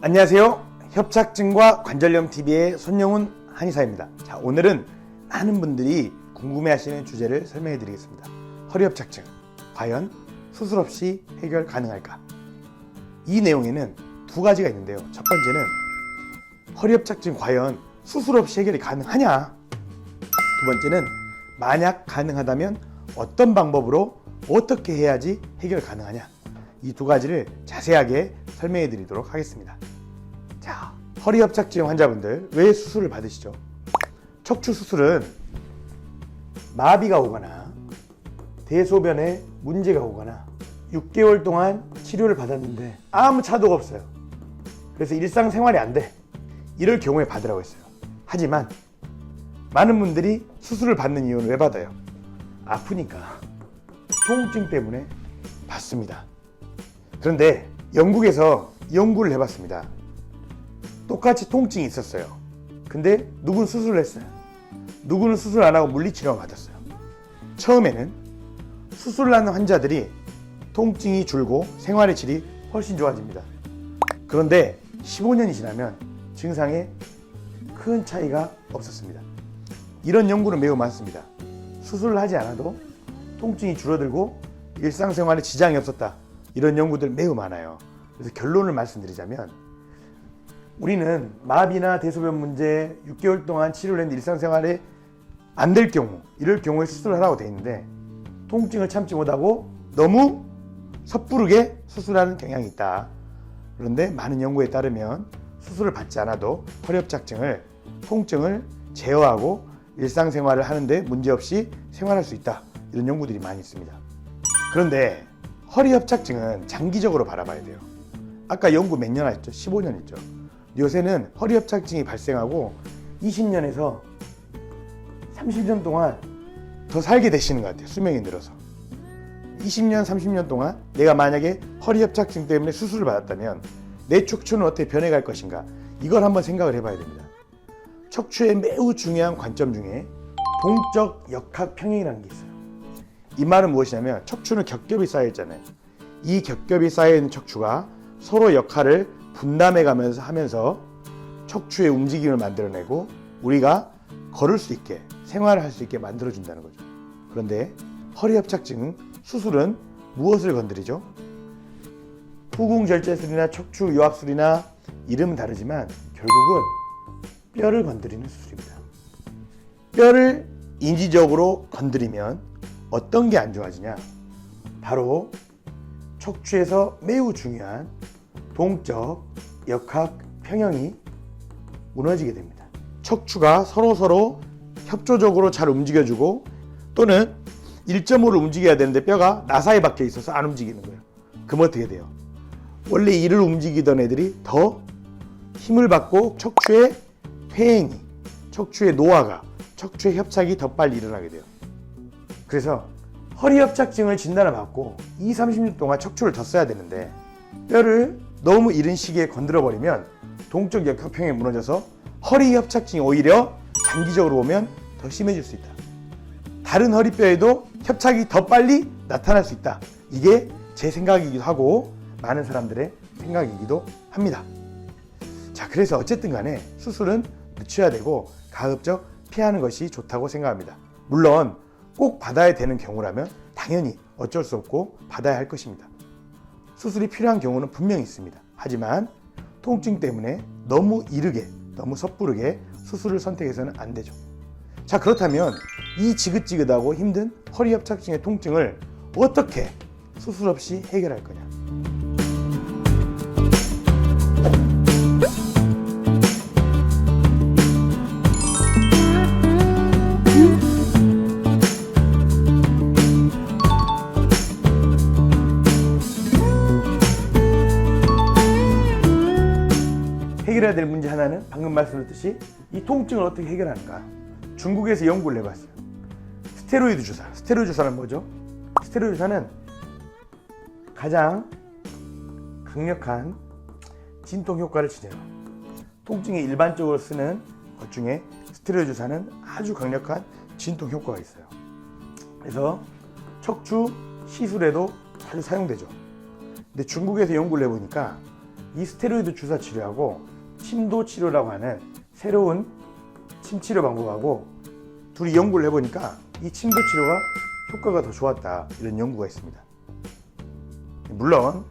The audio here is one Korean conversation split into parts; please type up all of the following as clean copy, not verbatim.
안녕하세요. 협착증과 관절염 TV의 손영훈 한의사입니다. 자, 오늘은 많은 분들이 궁금해하시는 주제를 설명해 드리겠습니다. 허리협착증, 과연 수술 없이 해결 가능할까? 이 내용에는 두 가지가 있는데요. 첫 번째는 허리협착증 과연 수술 없이 해결이 가능하냐? 두 번째는 만약 가능하다면 어떤 방법으로 어떻게 해야지 해결 가능하냐? 이 두 가지를 자세하게 설명해 드리도록 하겠습니다. 자, 허리협착증 환자분들 왜 수술을 받으시죠? 척추 수술은 마비가 오거나 대소변에 문제가 오거나 6개월 동안 치료를 받았는데 아무 차도가 없어요. 그래서 일상생활이 안 돼. 이럴 경우에 받으라고 했어요. 하지만 많은 분들이 수술을 받는 이유는 왜 받아요? 아프니까, 통증 때문에 받습니다. 그런데 영국에서 연구를 해봤습니다. 똑같이 통증이 있었어요. 근데 누구는 수술을 했어요. 누구는 수술 안 하고 물리치료만 받았어요. 처음에는 수술을 하는 환자들이 통증이 줄고 생활의 질이 훨씬 좋아집니다. 그런데 15년이 지나면 증상에 큰 차이가 없었습니다. 이런 연구는 매우 많습니다. 수술을 하지 않아도 통증이 줄어들고 일상생활에 지장이 없었다. 이런 연구들 매우 많아요. 그래서 결론을 말씀드리자면 우리는 마비나 대소변 문제 6개월 동안 치료를 했는데 일상생활에 안 될 경우, 이럴 경우에 수술을 하라고 돼 있는데 통증을 참지 못하고 너무 섣부르게 수술하는 경향이 있다. 그런데 많은 연구에 따르면 수술을 받지 않아도 허리협착증을, 통증을 제어하고 일상생활을 하는데 문제없이 생활할 수 있다. 이런 연구들이 많이 있습니다. 그런데 허리협착증은 장기적으로 바라봐야 돼요. 아까 연구 몇 년 했죠? 15년 했죠. 요새는 허리협착증이 발생하고 20년에서 30년 동안 더 살게 되시는 것 같아요. 수명이 늘어서 20년, 30년 동안 내가 만약에 허리협착증 때문에 수술을 받았다면 내 척추는 어떻게 변해갈 것인가, 이걸 한번 생각을 해봐야 됩니다. 척추의 매우 중요한 관점 중에 동적 역학 평행이라는 게 있어요. 이 말은 무엇이냐면 척추는 겹겹이 쌓여 있잖아요. 이 겹겹이 쌓여 있는 척추가 서로 역할을 분담해 가면서 하면서 척추의 움직임을 만들어내고 우리가 걸을 수 있게, 생활을 할 수 있게 만들어준다는 거죠. 그런데 허리협착증 수술은 무엇을 건드리죠? 후궁절제술이나 척추 요합술이나 이름은 다르지만 결국은 뼈를 건드리는 수술입니다. 뼈를 인지적으로 건드리면 어떤 게 안 좋아지냐? 바로 척추에서 매우 중요한 동적 역학 평형이 무너지게 됩니다. 척추가 서로 협조적으로 잘 움직여주고 또는 1.5를 움직여야 되는데 뼈가 나사에 박혀 있어서 안 움직이는 거예요. 그럼 어떻게 돼요? 원래 이를 움직이던 애들이 더 힘을 받고 척추의 퇴행이, 척추의 노화가, 척추의 협착이 더 빨리 일어나게 돼요. 그래서 허리협착증을 진단을 받고 20-30년 동안 척추를 더 써야 되는데 뼈를 너무 이른 시기에 건드려 버리면 동적 역학평이 무너져서 허리협착증이 오히려 장기적으로 보면 더 심해질 수 있다. 다른 허리뼈에도 협착이 더 빨리 나타날 수 있다. 이게 제 생각이기도 하고 많은 사람들의 생각이기도 합니다. 자, 그래서 어쨌든 간에 수술은 늦춰야 되고 가급적 피하는 것이 좋다고 생각합니다. 물론 꼭 받아야 되는 경우라면 당연히 어쩔 수 없고 받아야 할 것입니다. 수술이 필요한 경우는 분명히 있습니다. 하지만 통증 때문에 너무 이르게, 너무 섣부르게 수술을 선택해서는 안 되죠. 자, 그렇다면 이 지긋지긋하고 힘든 허리협착증의 통증을 어떻게 수술 없이 해결할 거냐? 해결해야 될 문제 하나는 방금 말씀드렸듯이 이 통증을 어떻게 해결하는가. 중국에서 연구를 해봤어요. 스테로이드 주사. 스테로이드 주사는 뭐죠? 스테로이드 주사는 가장 강력한 진통 효과를 지녀요. 통증에 일반적으로 쓰는 것 중에 스테로이드 주사는 아주 강력한 진통 효과가 있어요. 그래서 척추 시술에도 자주 사용되죠. 근데 중국에서 연구를 해보니까 이 스테로이드 주사 치료하고 침도 치료라고 하는 새로운 침 치료 방법하고 둘이 연구를 해보니까 이 침도 치료가 효과가 더 좋았다, 이런 연구가 있습니다. 물론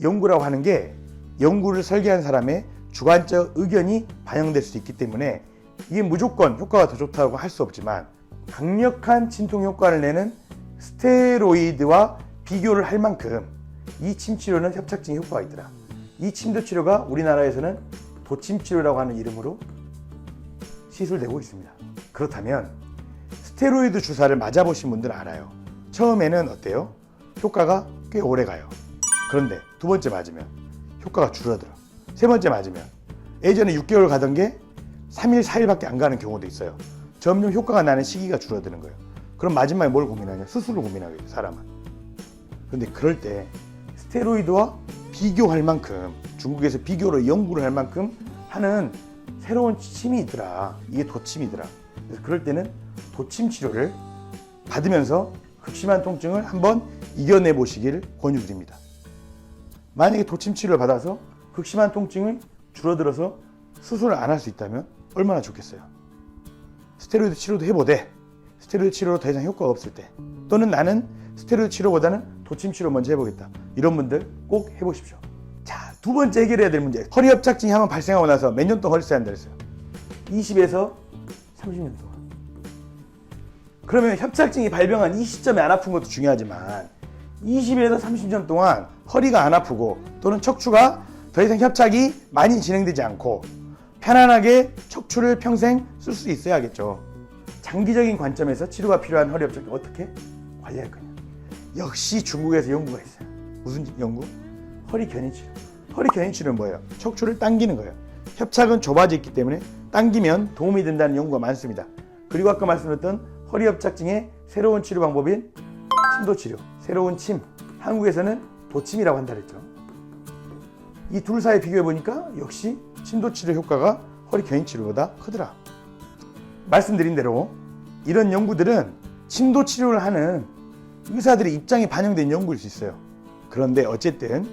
연구라고 하는 게 연구를 설계한 사람의 주관적 의견이 반영될 수 있기 때문에 이게 무조건 효과가 더 좋다고 할 수 없지만, 강력한 진통 효과를 내는 스테로이드와 비교를 할 만큼 이 침 치료는 협착증에 효과가 있더라. 이 침도 치료가 우리나라에서는 도침 치료라고 하는 이름으로 시술되고 있습니다. 그렇다면 스테로이드 주사를 맞아보신 분들은 알아요. 처음에는 어때요? 효과가 꽤 오래 가요. 그런데 두 번째 맞으면 효과가 줄어들어. 세 번째 맞으면 예전에 6개월 가던 게 3일, 4일밖에 안 가는 경우도 있어요. 점점 효과가 나는 시기가 줄어드는 거예요. 그럼 마지막에 뭘 고민하냐? 수술을 고민하겠죠, 사람은. 그런데 그럴 때 스테로이드와 비교할 만큼, 중국에서 비교로 연구를 할 만큼 하는 새로운 침이 있더라. 이게 도침이더라. 그래서 그럴 때는 도침 치료를 받으면서 극심한 통증을 한번 이겨내 보시기를 권유드립니다. 만약에 도침 치료를 받아서 극심한 통증을 줄어들어서 수술을 안 할 수 있다면 얼마나 좋겠어요. 스테로이드 치료도 해보되 스테로이드 치료로 더 이상 효과가 없을 때, 또는 나는 스테로이드 치료보다는 도침 치료 먼저 해보겠다, 이런 분들 꼭 해보십시오. 자, 두 번째 해결해야 될 문제. 허리 협착증이 한번 발생하고 나서 몇 년 동안 허리 써야 한다 그랬어요? 20에서 30년 동안. 그러면 협착증이 발병한 이 시점에 안 아픈 것도 중요하지만 20에서 30년 동안 허리가 안 아프고 또는 척추가 더 이상 협착이 많이 진행되지 않고 편안하게 척추를 평생 쓸 수 있어야겠죠. 장기적인 관점에서 치료가 필요한 허리 협착증 어떻게 관리할 거냐? 역시 중국에서 연구가 있어요. 무슨 연구? 허리 견인 치료. 허리 견인 치료는 뭐예요? 척추를 당기는 거예요. 협착은 좁아져 있기 때문에 당기면 도움이 된다는 연구가 많습니다. 그리고 아까 말씀드렸던 허리 협착증의 새로운 치료 방법인 침도 치료, 새로운 침, 한국에서는 도침이라고 한다 그랬죠. 이 둘 사이 비교해 보니까 역시 침도 치료 효과가 허리 견인 치료보다 크더라. 말씀드린 대로 이런 연구들은 침도 치료를 하는 의사들의 입장이 반영된 연구일 수 있어요. 그런데 어쨌든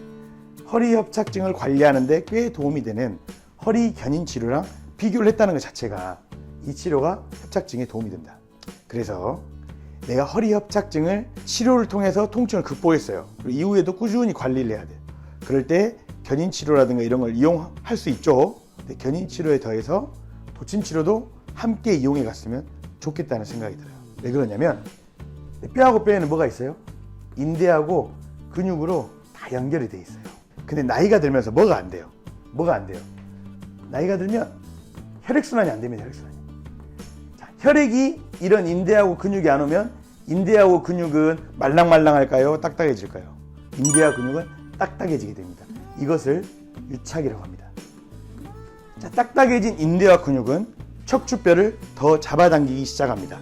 허리 협착증을 관리하는 데 꽤 도움이 되는 허리 견인 치료랑 비교를 했다는 것 자체가 이 치료가 협착증에 도움이 된다. 그래서 내가 허리 협착증을 치료를 통해서 통증을 극복했어요. 그리고 이후에도 꾸준히 관리를 해야 돼. 그럴 때 견인 치료라든가 이런 걸 이용할 수 있죠. 근데 견인 치료에 더해서 도침 치료도 함께 이용해 갔으면 좋겠다는 생각이 들어요. 왜 그러냐면 뼈하고 뼈에는 뭐가 있어요? 인대하고 근육으로 다 연결이 돼 있어요. 근데 나이가 들면서 뭐가 안 돼요? 뭐가 안 돼요? 나이가 들면 혈액순환이 안 됩니다. 혈액순환이. 자, 혈액이 이런 인대하고 근육이 안 오면 인대하고 근육은 말랑말랑할까요? 딱딱해질까요? 인대와 근육은 딱딱해지게 됩니다. 이것을 유착이라고 합니다. 자, 딱딱해진 인대와 근육은 척추뼈를 더 잡아당기기 시작합니다.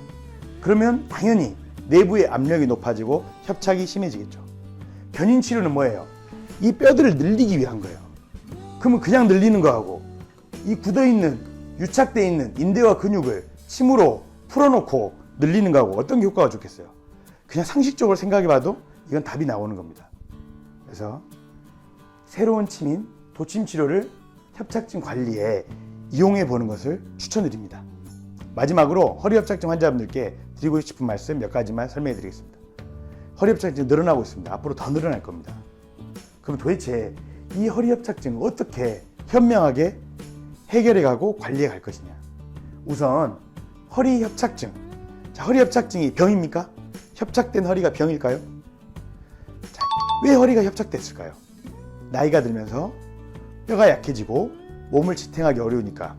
그러면 당연히 내부의 압력이 높아지고 협착이 심해지겠죠. 견인 치료는 뭐예요? 이 뼈들을 늘리기 위한 거예요. 그러면 그냥 늘리는 거하고 이 굳어있는, 유착되어 있는 인대와 근육을 침으로 풀어놓고 늘리는 거하고 어떤 게 효과가 좋겠어요? 그냥 상식적으로 생각해봐도 이건 답이 나오는 겁니다. 그래서 새로운 침인 도침 치료를 협착증 관리에 이용해 보는 것을 추천드립니다. 마지막으로 허리 협착증 환자분들께 드리고 싶은 말씀 몇 가지만 설명해 드리겠습니다. 허리 협착증이 늘어나고 있습니다. 앞으로 더 늘어날 겁니다. 그럼 도대체 이 허리 협착증을 어떻게 현명하게 해결해 가고 관리해 갈 것이냐? 우선 허리 협착증. 자, 허리 협착증이 병입니까? 협착된 허리가 병일까요? 자, 왜 허리가 협착됐을까요? 나이가 들면서 뼈가 약해지고 몸을 지탱하기 어려우니까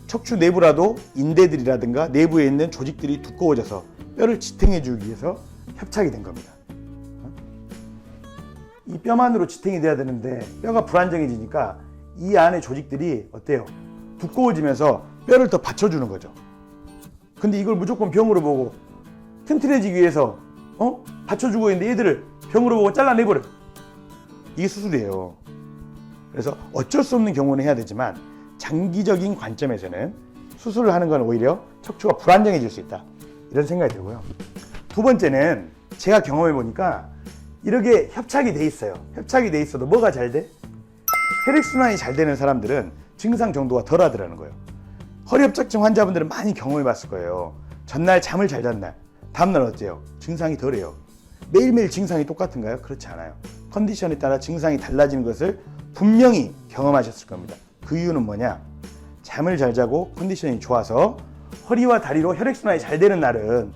척추 내부라도 인대들이라든가 내부에 있는 조직들이 두꺼워져서 뼈를 지탱해 주기 위해서 협착이 된 겁니다. 이 뼈만으로 지탱이 돼야 되는데 뼈가 불안정해지니까 이 안에 조직들이 어때요? 두꺼워지면서 뼈를 더 받쳐주는 거죠. 근데 이걸 무조건 병으로 보고 튼튼해지기 위해서 받쳐주고 있는데 얘들을 병으로 보고 잘라내버려. 이게 수술이에요. 그래서 어쩔 수 없는 경우는 해야 되지만 장기적인 관점에서는 수술을 하는 건 오히려 척추가 불안정해질 수 있다, 이런 생각이 들고요. 두 번째는 제가 경험해 보니까 이렇게 협착이 돼 있어요. 협착이 돼 있어도 뭐가 잘 돼? 혈액순환이 잘 되는 사람들은 증상 정도가 덜 하더라는 거예요. 허리협착증 환자분들은 많이 경험해 봤을 거예요. 전날 잠을 잘 잤날, 다음날 어때요? 증상이 덜해요. 매일매일 증상이 똑같은가요? 그렇지 않아요. 컨디션에 따라 증상이 달라지는 것을 분명히 경험하셨을 겁니다. 그 이유는 뭐냐? 잠을 잘 자고 컨디션이 좋아서 허리와 다리로 혈액순환이 잘 되는 날은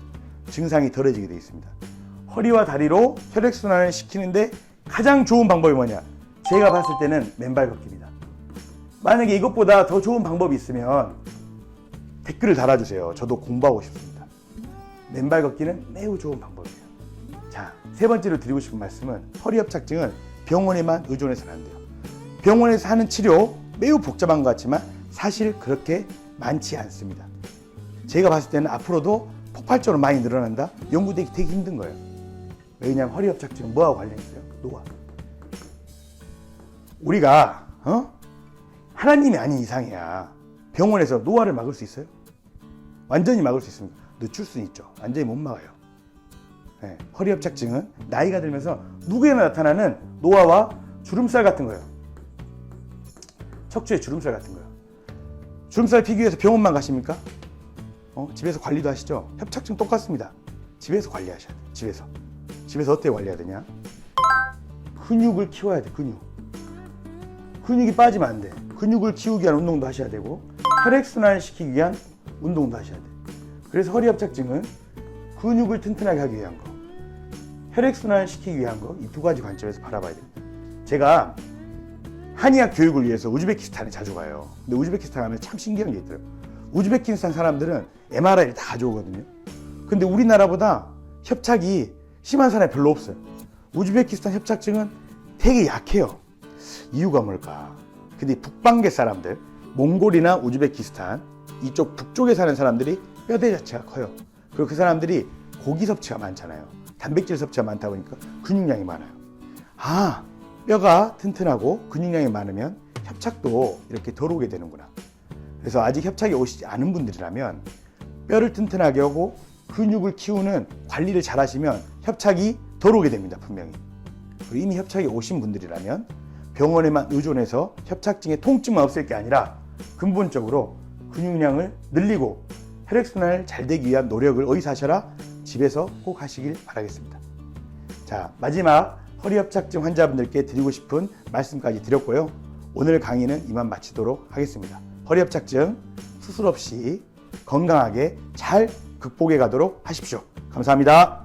증상이 덜해지게 되어 있습니다. 허리와 다리로 혈액순환을 시키는데 가장 좋은 방법이 뭐냐? 제가 봤을 때는 맨발 걷기입니다. 만약에 이것보다 더 좋은 방법이 있으면 댓글을 달아주세요. 저도 공부하고 싶습니다. 맨발 걷기는 매우 좋은 방법이에요. 자, 세 번째로 드리고 싶은 말씀은 허리협착증은 병원에만 의존해서는 안 돼요. 병원에서 하는 치료 매우 복잡한 것 같지만 사실 그렇게 많지 않습니다. 제가 봤을 때는 앞으로도 폭발적으로 많이 늘어난다? 연구되기 되게 힘든 거예요. 왜냐하면 허리협착증은 뭐하고 관련있어요? 노화. 우리가 하나님이 아닌 이상이야 병원에서 노화를 막을 수 있어요? 완전히 막을 수 있습니다. 늦출 수는 있죠. 완전히 못 막아요. 네, 허리협착증은 나이가 들면서 누구에나 나타나는 노화와 주름살 같은 거예요. 척추에 주름살 같은 거예요. 주름살 피기 위해서 병원만 가십니까? 집에서 관리도 하시죠? 협착증 똑같습니다. 집에서 관리하셔야 돼요. 집에서 어떻게 관리해야 되냐? 근육을 키워야 돼. 근육이 빠지면 안 돼. 근육을 키우기 위한 운동도 하셔야 되고 혈액순환을 시키기 위한 운동도 하셔야 돼. 그래서 허리협착증은 근육을 튼튼하게 하기 위한 거, 혈액순환을 시키기 위한 거, 이 두 가지 관점에서 바라봐야 돼요. 제가 한의학 교육을 위해서 우즈베키스탄에 자주 가요. 근데 우즈베키스탄 가면 참 신기한 게 있더라고요. 우즈베키스탄 사람들은 MRI를 다 가져오거든요. 근데 우리나라보다 협착이 심한 사람이 별로 없어요. 우즈베키스탄 협착증은 되게 약해요. 이유가 뭘까? 근데 북방계 사람들, 몽골이나 우즈베키스탄 이쪽 북쪽에 사는 사람들이 뼈대 자체가 커요. 그리고 그 사람들이 고기 섭취가 많잖아요. 단백질 섭취가 많다 보니까 근육량이 많아요. 뼈가 튼튼하고 근육량이 많으면 협착도 이렇게 덜 오게 되는구나. 그래서 아직 협착이 오시지 않은 분들이라면 뼈를 튼튼하게 하고 근육을 키우는 관리를 잘 하시면 협착이 덜 오게 됩니다. 분명히. 그리고 이미 협착이 오신 분들이라면 병원에만 의존해서 협착증의 통증만 없앨 게 아니라 근본적으로 근육량을 늘리고 혈액순환을 잘 되기 위한 노력을 어디서 하셔라? 집에서 꼭 하시길 바라겠습니다. 자, 마지막 허리협착증 환자분들께 드리고 싶은 말씀까지 드렸고요. 오늘 강의는 이만 마치도록 하겠습니다. 허리협착증 수술 없이 건강하게 잘 극복해 가도록 하십시오. 감사합니다.